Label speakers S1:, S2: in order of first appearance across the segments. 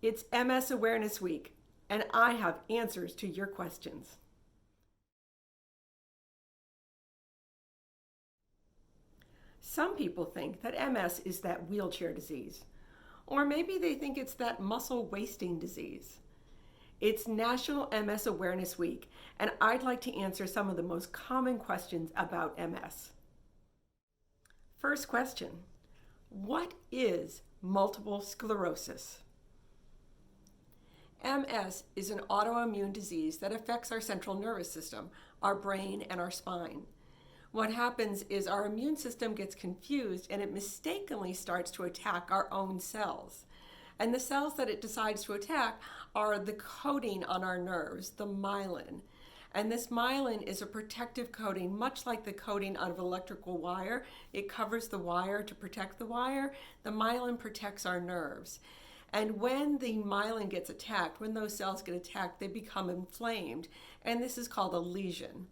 S1: It's MS Awareness Week, and I have answers to your questions. Some people think that MS is that wheelchair disease, or maybe they think it's that muscle wasting disease. It's National MS Awareness Week, and I'd like to answer some of the most common questions about MS. First question, what is multiple sclerosis? MS is an autoimmune disease that affects our central nervous system, our brain, and our spine. What happens is our immune system gets confused and it mistakenly starts to attack our own cells. And the cells that it decides to attack are the coating on our nerves, the myelin. And this myelin is a protective coating, much like the coating of electrical wire. It covers the wire to protect the wire. The myelin protects our nerves. And when the myelin gets attacked, when those cells get attacked, they become inflamed. And this is called a lesion.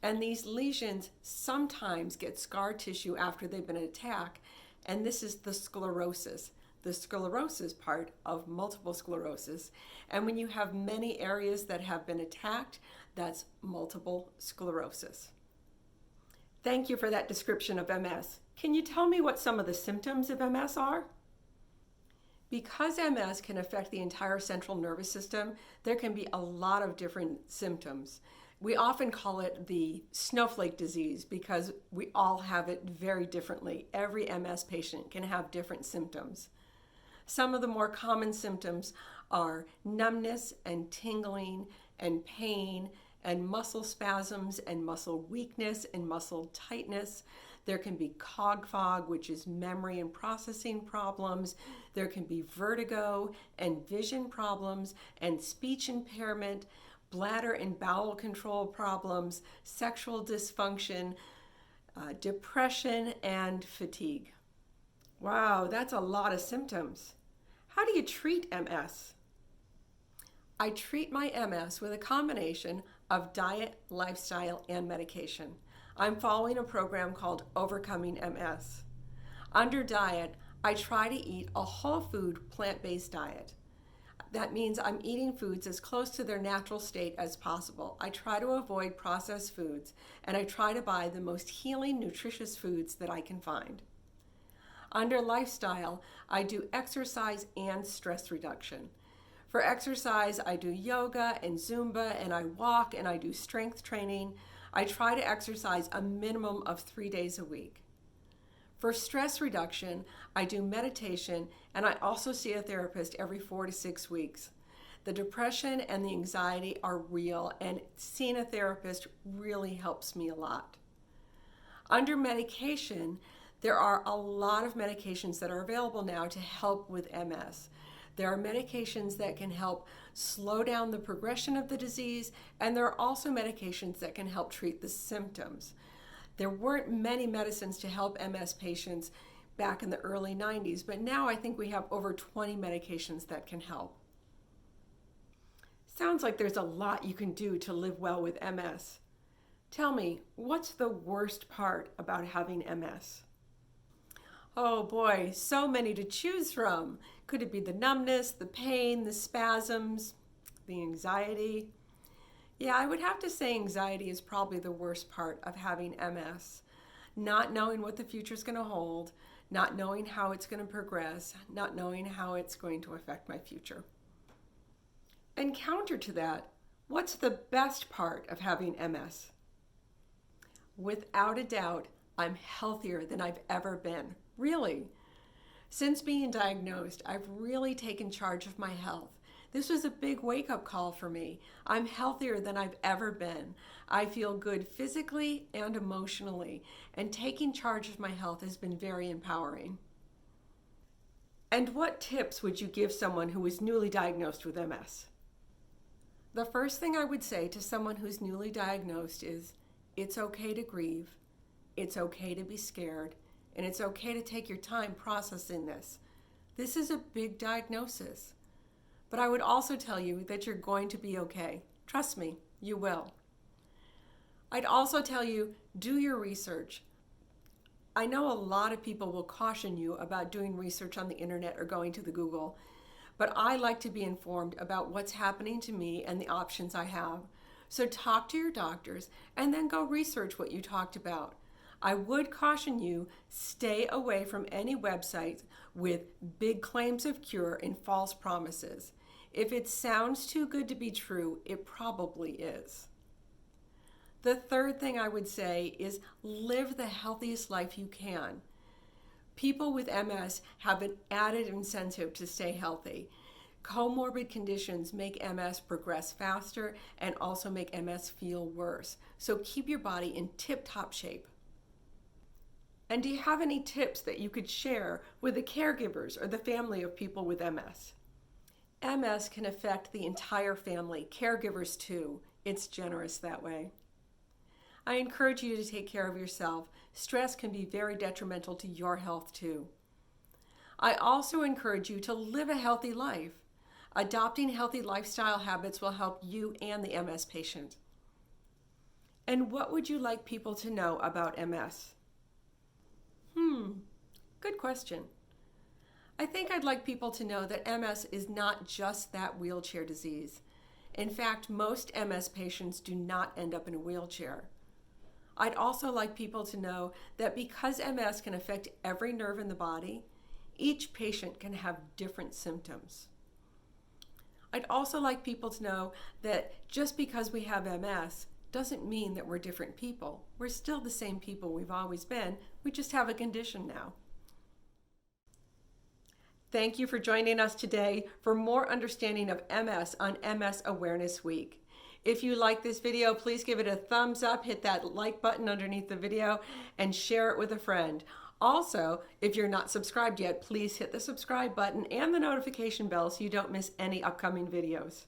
S1: And these lesions sometimes get scar tissue after they've been attacked. And this is the sclerosis part of multiple sclerosis. And when you have many areas that have been attacked, that's multiple sclerosis. Thank you for that description of MS. Can you tell me what some of the symptoms of MS are? Because MS can affect the entire central nervous system, there can be a lot of different symptoms. We often call it the snowflake disease because we all have it very differently. Every MS patient can have different symptoms. Some of the more common symptoms are numbness and tingling and pain and muscle spasms and muscle weakness and muscle tightness. There can be cog fog, which is memory and processing problems. There can be vertigo and vision problems and speech impairment, bladder and bowel control problems, sexual dysfunction, depression, and fatigue. Wow, that's a lot of symptoms. How do you treat MS? I treat my MS with a combination of diet, lifestyle, and medication. I'm following a program called Overcoming MS. Under diet, I try to eat a whole food, plant-based diet. That means I'm eating foods as close to their natural state as possible. I try to avoid processed foods, and I try to buy the most healing, nutritious foods that I can find. Under lifestyle, I do exercise and stress reduction. For exercise, I do yoga and Zumba, and I walk and I do strength training. I try to exercise a minimum of 3 days a week. For stress reduction, I do meditation, and I also see a therapist every 4 to 6 weeks. The depression and the anxiety are real, and seeing a therapist really helps me a lot. Under medication, there are a lot of medications that are available now to help with MS. There are medications that can help slow down the progression of the disease, and there are also medications that can help treat the symptoms. There weren't many medicines to help MS patients back in the early 90s, but now I think we have over 20 medications that can help. Sounds like there's a lot you can do to live well with MS. Tell me, what's the worst part about having MS? Oh boy, so many to choose from. Could it be the numbness, the pain, the spasms, the anxiety? Yeah, I would have to say anxiety is probably the worst part of having MS. Not knowing what the future is going to hold, not knowing how it's going to progress, not knowing how it's going to affect my future. And counter to that, what's the best part of having MS? Without a doubt, I'm healthier than I've ever been. Really. Since being diagnosed, I've really taken charge of my health. This was a big wake-up call for me. I'm healthier than I've ever been. I feel good physically and emotionally, and taking charge of my health has been very empowering. And what tips would you give someone who is newly diagnosed with MS? The first thing I would say to someone who's newly diagnosed is, it's okay to grieve, it's okay to be scared, and it's okay to take your time processing this. This is a big diagnosis. But I would also tell you that you're going to be okay. Trust me, you will. I'd also tell you, do your research. I know a lot of people will caution you about doing research on the internet or going to the Google, but I like to be informed about what's happening to me and the options I have. So talk to your doctors and then go research what you talked about. I would caution you, stay away from any websites with big claims of cure and false promises. If it sounds too good to be true, it probably is. The third thing I would say is live the healthiest life you can. People with MS have an added incentive to stay healthy. Comorbid conditions make MS progress faster and also make MS feel worse. So keep your body in tip-top shape. And do you have any tips that you could share with the caregivers or the family of people with MS? MS can affect the entire family, caregivers too. It's generous that way. I encourage you to take care of yourself. Stress can be very detrimental to your health too. I also encourage you to live a healthy life. Adopting healthy lifestyle habits will help you and the MS patient. And what would you like people to know about MS? Good question. I think I'd like people to know that MS is not just that wheelchair disease. In fact, most MS patients do not end up in a wheelchair. I'd also like people to know that because MS can affect every nerve in the body, each patient can have different symptoms. I'd also like people to know that just because we have MS doesn't mean that we're different people. We're still the same people we've always been. We just have a condition now. Thank you for joining us today for more understanding of MS on MS Awareness Week. If you like this video, please give it a thumbs up, hit that like button underneath the video, and share it with a friend. Also, if you're not subscribed yet, please hit the subscribe button and the notification bell so you don't miss any upcoming videos.